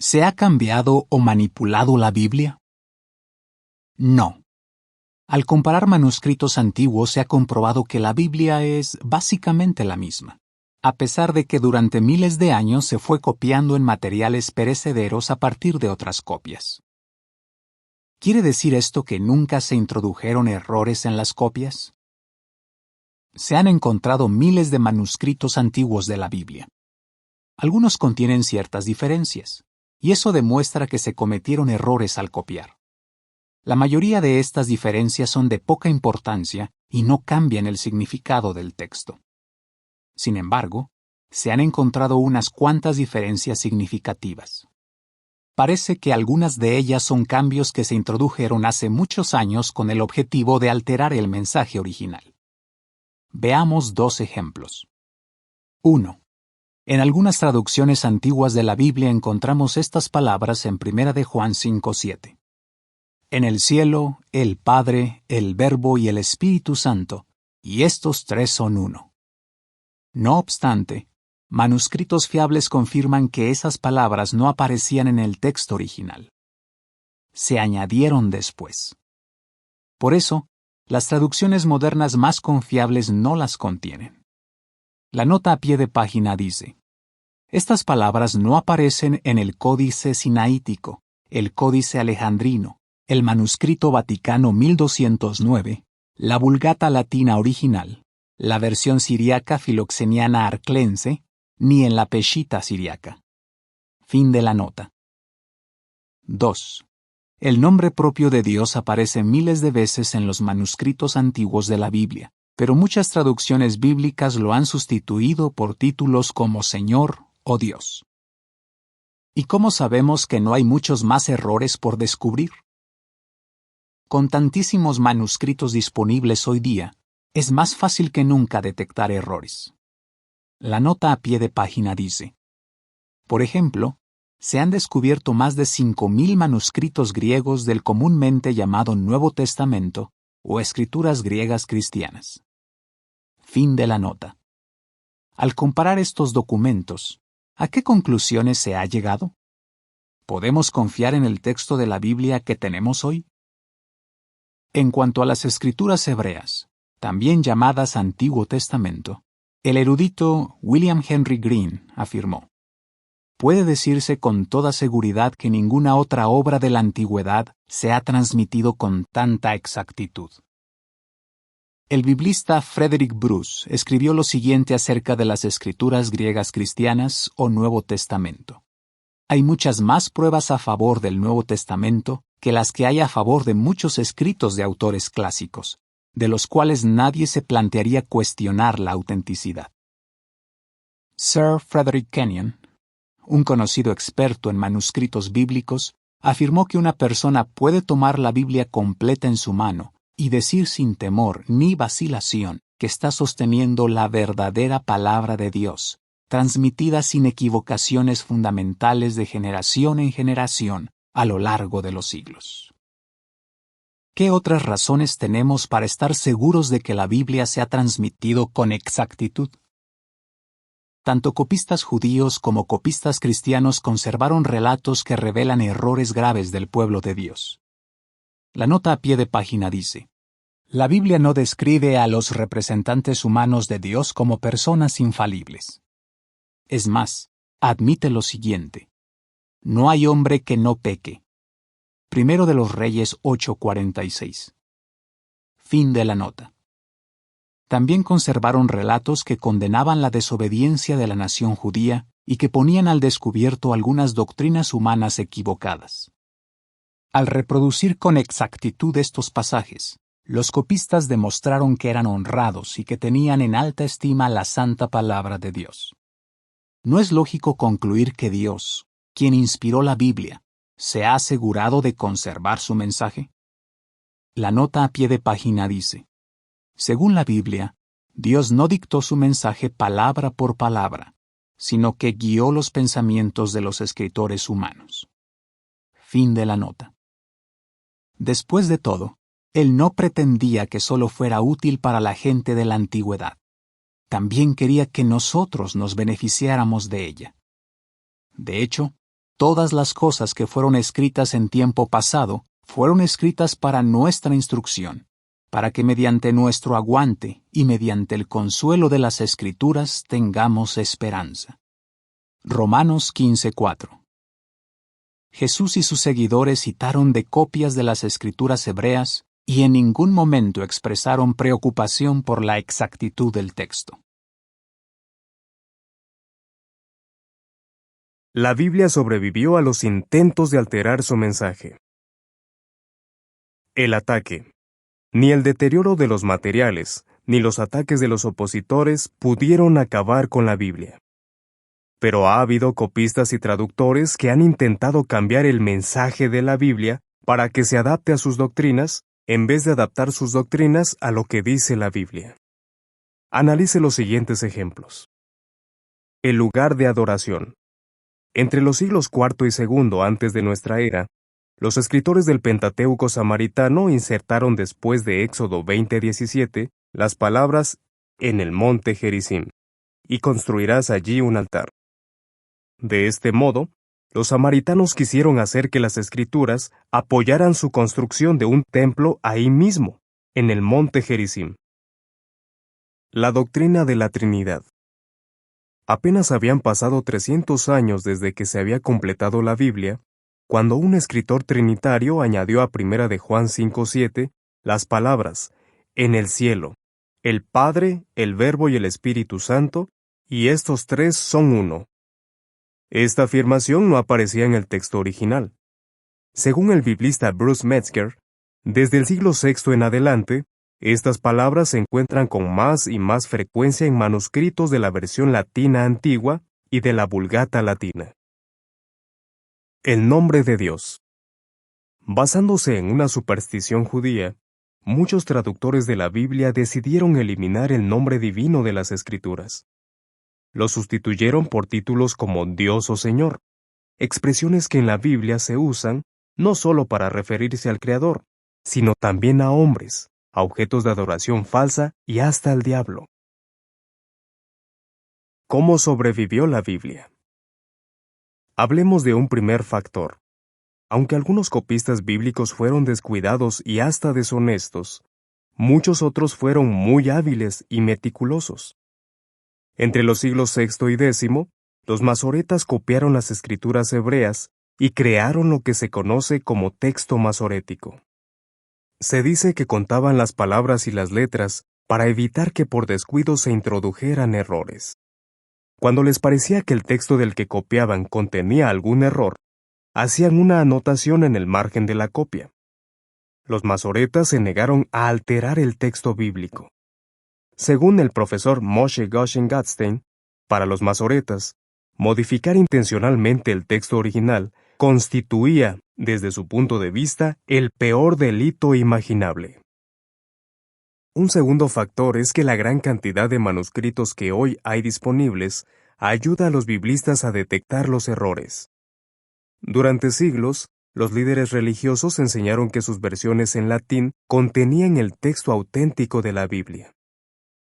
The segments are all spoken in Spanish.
¿Se ha cambiado o manipulado la Biblia? No. Al comparar manuscritos antiguos se ha comprobado que la Biblia es básicamente la misma, a pesar de que durante miles de años se fue copiando en materiales perecederos a partir de otras copias. ¿Quiere decir esto que nunca se introdujeron errores en las copias? Se han encontrado miles de manuscritos antiguos de la Biblia. Algunos contienen ciertas diferencias, y eso demuestra que se cometieron errores al copiar. La mayoría de estas diferencias son de poca importancia y no cambian el significado del texto. Sin embargo, se han encontrado unas cuantas diferencias significativas. Parece que algunas de ellas son cambios que se introdujeron hace muchos años con el objetivo de alterar el mensaje original. Veamos dos ejemplos. 1. En algunas traducciones antiguas de la Biblia encontramos estas palabras en 1 de Juan 5:7. En el cielo, el Padre, el Verbo y el Espíritu Santo, y estos tres son uno. No obstante, manuscritos fiables confirman que esas palabras no aparecían en el texto original. Se añadieron después. Por eso, las traducciones modernas más confiables no las contienen. La nota a pie de página dice: estas palabras no aparecen en el Códice Sinaítico, el Códice Alejandrino, el Manuscrito Vaticano 1209, la Vulgata Latina original, la versión siriaca filoxeniana arclense, ni en la Peshita siriaca. Fin de la nota. 2. El nombre propio de Dios aparece miles de veces en los manuscritos antiguos de la Biblia, pero muchas traducciones bíblicas lo han sustituido por títulos como Señor o Dios. ¿Y cómo sabemos que no hay muchos más errores por descubrir? Con tantísimos manuscritos disponibles hoy día, es más fácil que nunca detectar errores. La nota a pie de página dice: por ejemplo, se han descubierto más de 5.000 manuscritos griegos del comúnmente llamado Nuevo Testamento o escrituras griegas cristianas. Fin de la nota. Al comparar estos documentos, ¿a qué conclusiones se ha llegado? ¿Podemos confiar en el texto de la Biblia que tenemos hoy? En cuanto a las escrituras hebreas, también llamadas Antiguo Testamento, el erudito William Henry Green afirmó: puede decirse con toda seguridad que ninguna otra obra de la antigüedad se ha transmitido con tanta exactitud. El biblista Frederick Bruce escribió lo siguiente acerca de las escrituras griegas cristianas o Nuevo Testamento: hay muchas más pruebas a favor del Nuevo Testamento que las que hay a favor de muchos escritos de autores clásicos, de los cuales nadie se plantearía cuestionar la autenticidad. Sir Frederick Kenyon, un conocido experto en manuscritos bíblicos, afirmó que una persona puede tomar la Biblia completa en su mano y decir sin temor ni vacilación que está sosteniendo la verdadera palabra de Dios, transmitida sin equivocaciones fundamentales de generación en generación a lo largo de los siglos. ¿Qué otras razones tenemos para estar seguros de que la Biblia se ha transmitido con exactitud? Tanto copistas judíos como copistas cristianos conservaron relatos que revelan errores graves del pueblo de Dios. La nota a pie de página dice: la Biblia no describe a los representantes humanos de Dios como personas infalibles. Es más, admite lo siguiente: no hay hombre que no peque. Primero de los Reyes 8:46. Fin de la nota. También conservaron relatos que condenaban la desobediencia de la nación judía y que ponían al descubierto algunas doctrinas humanas equivocadas. Al reproducir con exactitud estos pasajes, los copistas demostraron que eran honrados y que tenían en alta estima la santa palabra de Dios. ¿No es lógico concluir que Dios, quien inspiró la Biblia, se ha asegurado de conservar su mensaje? La nota a pie de página dice: según la Biblia, Dios no dictó su mensaje palabra por palabra, sino que guió los pensamientos de los escritores humanos. Fin de la nota. Después de todo, Él no pretendía que solo fuera útil para la gente de la antigüedad. También quería que nosotros nos beneficiáramos de ella. De hecho, Todas las cosas que fueron escritas en tiempo pasado fueron escritas para nuestra instrucción, para que mediante nuestro aguante y mediante el consuelo de las Escrituras tengamos esperanza. Romanos 15:4. Jesús y sus seguidores citaron de copias de las Escrituras hebreas y en ningún momento expresaron preocupación por la exactitud del texto. La Biblia sobrevivió a los intentos de alterar su mensaje. El ataque. Ni el deterioro de los materiales, ni los ataques de los opositores pudieron acabar con la Biblia. Pero ha habido copistas y traductores que han intentado cambiar el mensaje de la Biblia para que se adapte a sus doctrinas, en vez de adaptar sus doctrinas a lo que dice la Biblia. Analice los siguientes ejemplos. El lugar de adoración. Entre los siglos IV y II antes de nuestra era, los escritores del Pentateuco samaritano insertaron después de Éxodo 20:17 las palabras «en el monte Gerizim», y construirás allí un altar. De este modo, los samaritanos quisieron hacer que las Escrituras apoyaran su construcción de un templo ahí mismo, en el monte Gerizim. La doctrina de la Trinidad. Apenas habían pasado 300 años desde que se había completado la Biblia, cuando un escritor trinitario añadió a 1 de Juan 5:7 las palabras «en el cielo, el Padre, el Verbo y el Espíritu Santo, y estos tres son uno». Esta afirmación no aparecía en el texto original. Según el biblista Bruce Metzger, desde el siglo VI en adelante, estas palabras se encuentran con más y más frecuencia en manuscritos de la versión latina antigua y de la Vulgata latina. El nombre de Dios. Basándose en una superstición judía, muchos traductores de la Biblia decidieron eliminar el nombre divino de las Escrituras. Lo sustituyeron por títulos como Dios o Señor, expresiones que en la Biblia se usan no solo para referirse al Creador, sino también a hombres, a objetos de adoración falsa y hasta al diablo. ¿Cómo sobrevivió la Biblia? Hablemos de un primer factor. Aunque algunos copistas bíblicos fueron descuidados y hasta deshonestos, muchos otros fueron muy hábiles y meticulosos. Entre los siglos VI y X, los masoretas copiaron las escrituras hebreas y crearon lo que se conoce como texto masorético. Se dice que contaban las palabras y las letras para evitar que por descuido se introdujeran errores. Cuando les parecía que el texto del que copiaban contenía algún error, hacían una anotación en el margen de la copia. Los masoretas se negaron a alterar el texto bíblico. Según el profesor Moshe Goshen Gatstein, para los masoretas, modificar intencionalmente el texto original constituía, desde su punto de vista, el peor delito imaginable. Un segundo factor es que la gran cantidad de manuscritos que hoy hay disponibles ayuda a los biblistas a detectar los errores. Durante siglos, los líderes religiosos enseñaron que sus versiones en latín contenían el texto auténtico de la Biblia.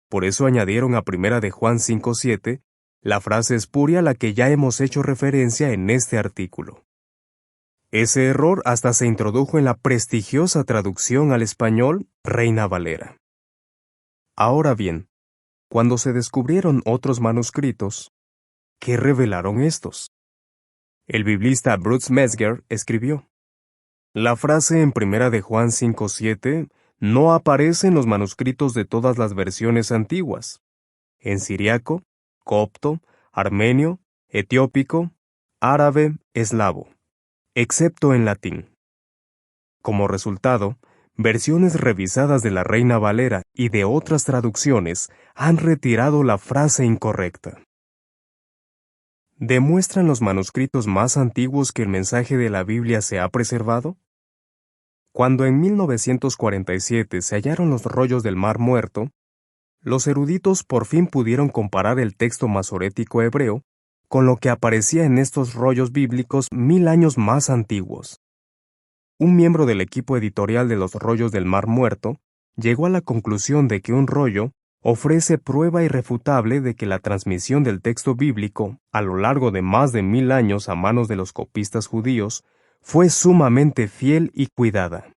Por eso añadieron a 1 de Juan 5:7 la frase espuria a la que ya hemos hecho referencia en este artículo. Ese error hasta se introdujo en la prestigiosa traducción al español Reina Valera. Ahora bien, cuando se descubrieron otros manuscritos, ¿qué revelaron estos? El biblista Bruce Metzger escribió: la frase en 1 de Juan 5:7 no aparece en los manuscritos de todas las versiones antiguas, en siriaco, copto, armenio, etiópico, árabe, eslavo, excepto en latín. Como resultado, versiones revisadas de la Reina Valera y de otras traducciones han retirado la frase incorrecta. ¿Demuestran los manuscritos más antiguos que el mensaje de la Biblia se ha preservado? Cuando en 1947 se hallaron los rollos del Mar Muerto, los eruditos por fin pudieron comparar el texto masorético hebreo con lo que aparecía en estos rollos bíblicos 1000 años más antiguos. Un miembro del equipo editorial de los rollos del Mar Muerto llegó a la conclusión de que un rollo, ofrece prueba irrefutable de que la transmisión del texto bíblico, a lo largo de más de 1000 años a manos de los copistas judíos, fue sumamente fiel y cuidada.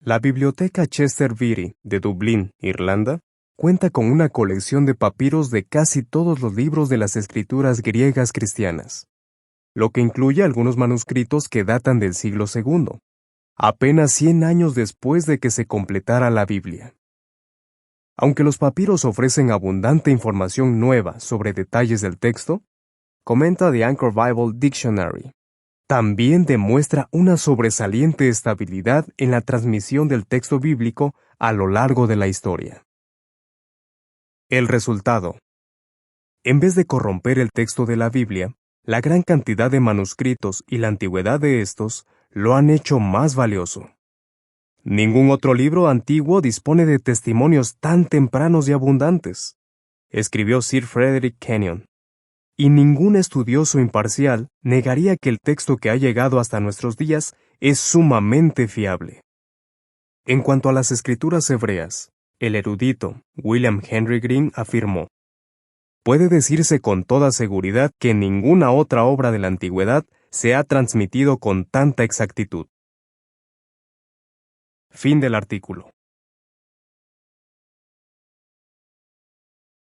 La Biblioteca Chester Beatty de Dublín, Irlanda, cuenta con una colección de papiros de casi todos los libros de las escrituras griegas cristianas, lo que incluye algunos manuscritos que datan del siglo II, apenas 100 años después de que se completara la Biblia. Aunque los papiros ofrecen abundante información nueva sobre detalles del texto, comenta The Anchor Bible Dictionary, también demuestra una sobresaliente estabilidad en la transmisión del texto bíblico a lo largo de la historia. El resultado. En vez de corromper el texto de la Biblia, la gran cantidad de manuscritos y la antigüedad de estos lo han hecho más valioso. Ningún otro libro antiguo dispone de testimonios tan tempranos y abundantes, escribió Sir Frederick Kenyon, y ningún estudioso imparcial negaría que el texto que ha llegado hasta nuestros días es sumamente fiable. En cuanto a las escrituras hebreas, el erudito William Henry Green afirmó: puede decirse con toda seguridad que ninguna otra obra de la antigüedad se ha transmitido con tanta exactitud. Fin del artículo.